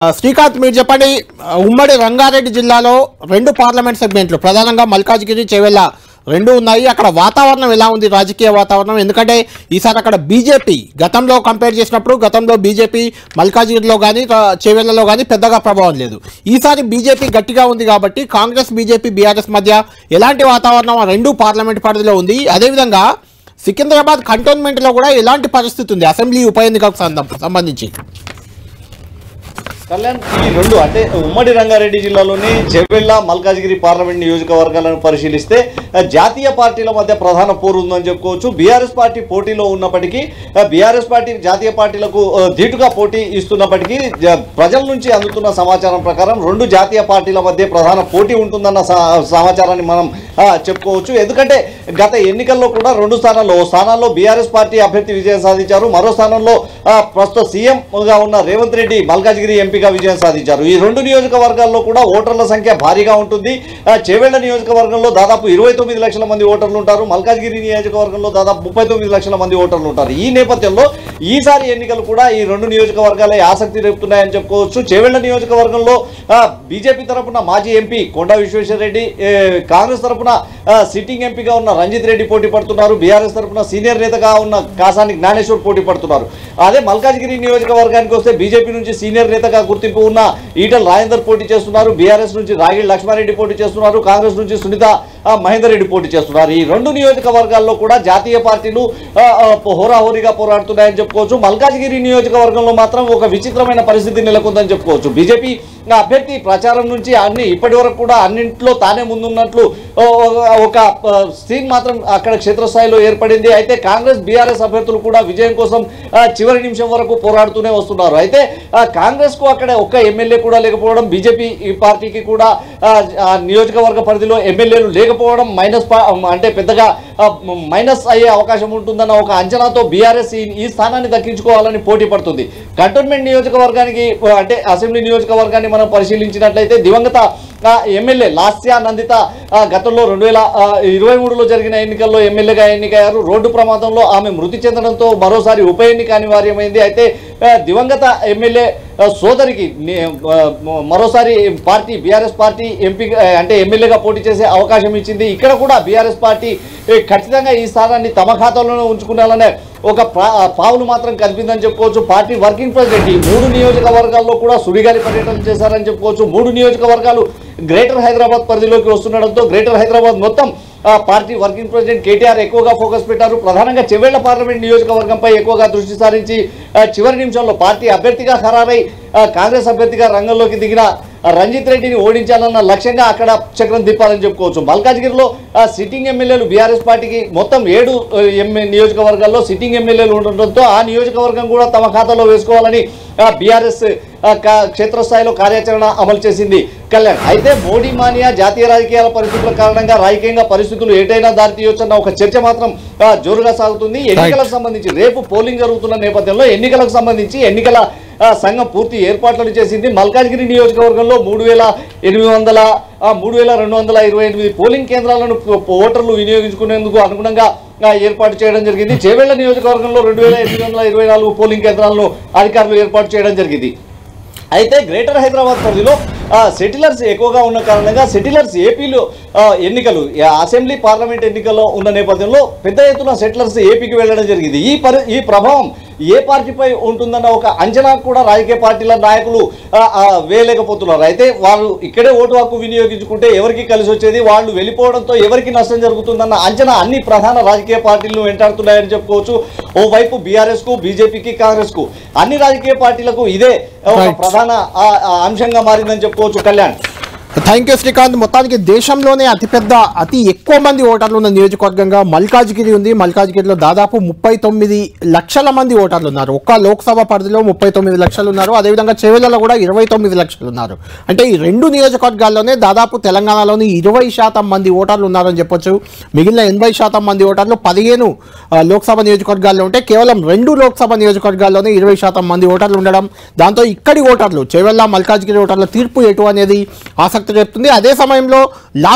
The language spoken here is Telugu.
శ్రీకాంత్ మీరు చెప్పండి. ఉమ్మడి రంగారెడ్డి జిల్లాలో రెండు పార్లమెంట్ సెగ్మెంట్లు ప్రధానంగా మల్కాజ్గిరి చేవెళ్ళ రెండు ఉన్నాయి. అక్కడ వాతావరణం ఎలా ఉంది, రాజకీయ వాతావరణం? ఎందుకంటే ఈసారి అక్కడ బీజేపీ గతంలో కంపేర్ చేసినప్పుడు గతంలో బీజేపీ మల్కాజ్గిరిలో కానీ చేవెళ్లలో కానీ పెద్దగా ప్రభావం లేదు. ఈసారి బీజేపీ గట్టిగా ఉంది కాబట్టి కాంగ్రెస్ బీజేపీ బీఆర్ఎస్ మధ్య ఎలాంటి వాతావరణం రెండు పార్లమెంట్ పరిధిలో ఉంది? అదేవిధంగా సికింద్రాబాద్ కంటోన్మెంట్లో కూడా ఎలాంటి పరిస్థితి ఉంది అసెంబ్లీ ఉప ఎన్నికకు సంబంధించి? కళ్యాణ్, ఈ రెండు అంటే ఉమ్మడి రంగారెడ్డి జిల్లాలోని చేవెళ్ళ మల్కాజ్గిరి పార్లమెంట్ నియోజకవర్గాలను పరిశీలిస్తే జాతీయ పార్టీల మధ్య ప్రధాన పోరు ఉందని చెప్పుకోవచ్చు. బీఆర్ఎస్ పార్టీ పోటీలో ఉన్నప్పటికీ బీఆర్ఎస్ పార్టీ జాతీయ పార్టీలకు ధీటుగా పోటీ ఇస్తున్నప్పటికీ ప్రజల నుంచి అందుతున్న సమాచారం ప్రకారం రెండు జాతీయ పార్టీల మధ్య ప్రధాన పోటీ ఉంటుందన్న సమాచారాన్ని మనం చెప్పుకోవచ్చు. ఎందుకంటే గత ఎన్నికల్లో కూడా రెండు స్థానాల్లో బీఆర్ఎస్ పార్టీ అభ్యర్థి విజయం సాధించారు. మరో స్థానంలో ప్రస్తుత సీఎంగా ఉన్న రేవంత్ రెడ్డి మల్కాజ్గిరి ఎంపీగా విజయం సాధించారు. ఈ రెండు నియోజకవర్గాల్లో కూడా ఓటర్ల సంఖ్య భారీగా ఉంటుంది. చేవెళ్ల నియోజకవర్గంలో దాదాపు 29 లక్షల మంది ఓటర్లు ఉంటారు. మల్కాజ్గిరి నియోజకవర్గంలో దాదాపు 39 లక్షల మంది ఓటర్లు ఉంటారు. ఈ నేపథ్యంలో ఈసారి ఎన్నికలు కూడా ఈ రెండు నియోజకవర్గాలే ఆసక్తి రేపుతున్నాయని చెప్పుకోవచ్చు. చేవెళ్ల నియోజకవర్గంలో బీజేపీ తరఫున మాజీ ఎంపీ కొండా విశ్వేశ్వరరెడ్డి, కాంగ్రెస్ తరఫున సిట్టింగ్ ఎంపీగా ఉన్న రంజిత్ రెడ్డి పోటీ పడుతున్నారు. బీఆర్ఎస్ తరఫున సీనియర్ నేతగా ఉన్న కాసాని జ్ఞానేశ్వర్ పోటీ పడుతున్నారు. అదే మల్కాజ్గిరి నియోజకవర్గానికి వస్తే బీజేపీ నుంచి సీనియర్ నేతగా గుర్తింపు ఉన్న ఈటల రాజేందర్ పోటీ చేస్తున్నారు. బీఆర్ఎస్ నుంచి రాగిడి లక్ష్మారెడ్డి పోటీ చేస్తున్నారు. కాంగ్రెస్ నుంచి సునీత మహేందర్ రెడ్డి పోటీ చేస్తున్నారు. ఈ రెండు నియోజకవర్గాల్లో కూడా జాతీయ పార్టీలు హోరాహోరీగా పోరాడుతున్నాయని చెప్పుకోవచ్చు. మల్కాజ్గిరి నియోజకవర్గంలో మాత్రం ఒక విచిత్రమైన పరిస్థితి నెలకొందని చెప్పుకోవచ్చు. బీజేపీ అభ్యర్థి ప్రచారం నుంచి ఇప్పటి వరకు కూడా అన్నింట్లో తానే ముందున్నట్లు ఒక సీన్ మాత్రం అక్కడ క్షేత్రస్థాయిలో ఏర్పడింది. అయితే కాంగ్రెస్ బీఆర్ఎస్ అభ్యర్థులు కూడా విజయం కోసం చివరి నిమిషం వరకు పోరాడుతూనే వస్తున్నారు. అయితే కాంగ్రెస్ కు అక్కడ ఒక్క ఎమ్మెల్యే కూడా లేకపోవడం, బీజేపీ పార్టీకి కూడా నియోజకవర్గ పరిధిలో ఎమ్మెల్యేలు లేకపోవడం అంటే పెద్దగా మైనస్ అయ్యే అవకాశం ఉంటుందన్న ఒక అంచనాతో బీఆర్ఎస్ ఈ స్థానాన్ని దక్కించుకోవాలని పోటీ పడుతుంది. కంటోన్మెంట్ నియోజకవర్గానికి అంటే అసెంబ్లీ నియోజకవర్గాన్ని మనం పరిశీలించినట్లయితే దివంగత ఎమ్మెల్యే లాస్యా నందిత గతంలో 2023లో జరిగిన ఎన్నికల్లో ఎమ్మెల్యేగా ఎన్నికయ్యారు. రోడ్డు ప్రమాదంలో ఆమె మృతి చెందడంతో మరోసారి ఉప ఎన్నిక అనివార్యమైంది. అయితే దివంగత ఎమ్మెల్యే సోదరికి మరోసారి పార్టీ బీఆర్ఎస్ పార్టీ ఎమ్మెల్యేగా పోటీ చేసే అవకాశం ఇచ్చింది. ఇక్కడ కూడా బీఆర్ఎస్ పార్టీ ఖచ్చితంగా ఈ స్థానాన్ని తమ ఖాతాలోనే ఉంచుకునేలానే ఒక పావులు మాత్రం కనిపిందని చెప్పుకోవచ్చు. పార్టీ వర్కింగ్ ప్రెసిడెంట్ ఈ మూడు నియోజకవర్గాల్లో కూడా సుడిగాలి పర్యటన చేశారని చెప్పుకోవచ్చు. మూడు నియోజకవర్గాలు గ్రేటర్ హైదరాబాద్ పరిధిలోకి వస్తుండడంతో గ్రేటర్ హైదరాబాద్ మొత్తం పార్టీ వర్కింగ్ ప్రెసిడెంట్ కేటీఆర్ ఎక్కువగా ఫోకస్ పెట్టారు. ప్రధానంగా చేవెళ్ల పార్లమెంట్ నియోజకవర్గంపై ఎక్కువగా దృష్టి సారించి చివరి నిమిషంలో పార్టీ అభ్యర్థిగా ఖరారై కాంగ్రెస్ అభ్యర్థిగా రంగంలోకి దిగిన రంజిత్ రెడ్డిని ఓడించాలన్న లక్ష్యంగా అక్కడ చక్రం తిప్పాలని చెప్పుకోవచ్చు. మల్కాజ్గిరిలో సిట్టింగ్ ఎమ్మెల్యేలు బీఆర్ఎస్ పార్టీకి మొత్తం 7 నియోజకవర్గాల్లో సిట్టింగ్ ఎమ్మెల్యేలు ఉండడంతో ఆ నియోజకవర్గం కూడా తమ ఖాతాలో వేసుకోవాలని బీఆర్ఎస్ క్షేత్రస్థాయిలో కార్యాచరణ అమలు చేసింది. కళ్యాణ్, అయితే మోడీ మానియా జాతీయ రాజకీయాల పరిస్థితుల కారణంగా రాజకీయంగా పరిస్థితులు ఏటైనా దారితీయొచ్చన్న ఒక చర్చ మాత్రం జోరుగా సాగుతుంది. ఎన్నికలకు సంబంధించి రేపు పోలింగ్ జరుగుతున్న నేపథ్యంలో ఎన్నికలకు సంబంధించి ఎన్నికల సంఘం పూర్తి ఏర్పాట్లను చేసింది. మల్కాజ్గిరి నియోజకవర్గంలో 3228 పోలింగ్ కేంద్రాలను ఓటర్లు వినియోగించుకునేందుకు అనుగుణంగా ఏర్పాటు చేయడం జరిగింది. చేవెళ్ల నియోజకవర్గంలో 2824 పోలింగ్ కేంద్రాలను అధికారులు ఏర్పాటు చేయడం జరిగింది. అయితే గ్రేటర్ హైదరాబాద్ పరిధిలో సెటిలర్స్ ఎక్కువగా ఉన్న కారణంగా సెటిలర్స్ ఏపీలో ఎన్నికలు అసెంబ్లీ పార్లమెంట్ ఎన్నికల్లో ఉన్న నేపథ్యంలో పెద్ద ఎత్తున సెటిలర్స్ ఏపీకి వెళ్ళడం జరిగింది. ఈ ప్రభావం ఏ పార్టీపై ఉంటుందన్న ఒక అంచనా కూడా రాజకీయ పార్టీల నాయకులు వేయలేకపోతున్నారు. అయితే వాళ్ళు ఇక్కడే ఓటు హక్కు వినియోగించుకుంటే ఎవరికి కలిసి వచ్చేది, వాళ్ళు వెళ్ళిపోవడంతో ఎవరికి నష్టం జరుగుతుందన్న అంచనా అన్ని ప్రధాన రాజకీయ పార్టీలను వెంటాడుతున్నాయని చెప్పుకోవచ్చు. ఓవైపు బీఆర్ఎస్ కు, బీజేపీకి, కాంగ్రెస్ కు అన్ని రాజకీయ పార్టీలకు ఇదే ఒక ప్రధాన అంశంగా మారిందని చెప్పుకోవచ్చు. Kalyan, thank you Srikanth. మొత్తానికి దేశంలోనే అతి ఎక్కువ మంది ఓటర్లు ఉన్న నియోజకవర్గంగా మల్కాజ్గిరి ఉంది. మల్కాజ్గిరిలో దాదాపు 39 లక్షల మంది ఓటర్లు ఉన్నారు. ఒక్క లోక్సభ పరిధిలో 39 లక్షలు ఉన్నారు. అదేవిధంగా చేవెళ్లలో కూడా 29 లక్షలు ఉన్నారు. అంటే ఈ రెండు నియోజకవర్గాల్లోనే దాదాపు తెలంగాణలోని 20% మంది ఓటర్లు ఉన్నారని చెప్పొచ్చు. మిగిలిన 80% మంది ఓటర్లు 15 లోక్సభ నియోజకవర్గాల్లో ఉంటే కేవలం 2 లోక్సభ నియోజకవర్గాల్లోనే 20% మంది ఓటర్లు ఉండడం, దాంతో ఇక్కడి ఓటర్లు చేవెళ్ల మల్కాజ్గిరి ఓటర్ల తీర్పు ఎటు అనేది ఆసక్తి చెప్తుంది. అదే సమయంలో లాస్ట్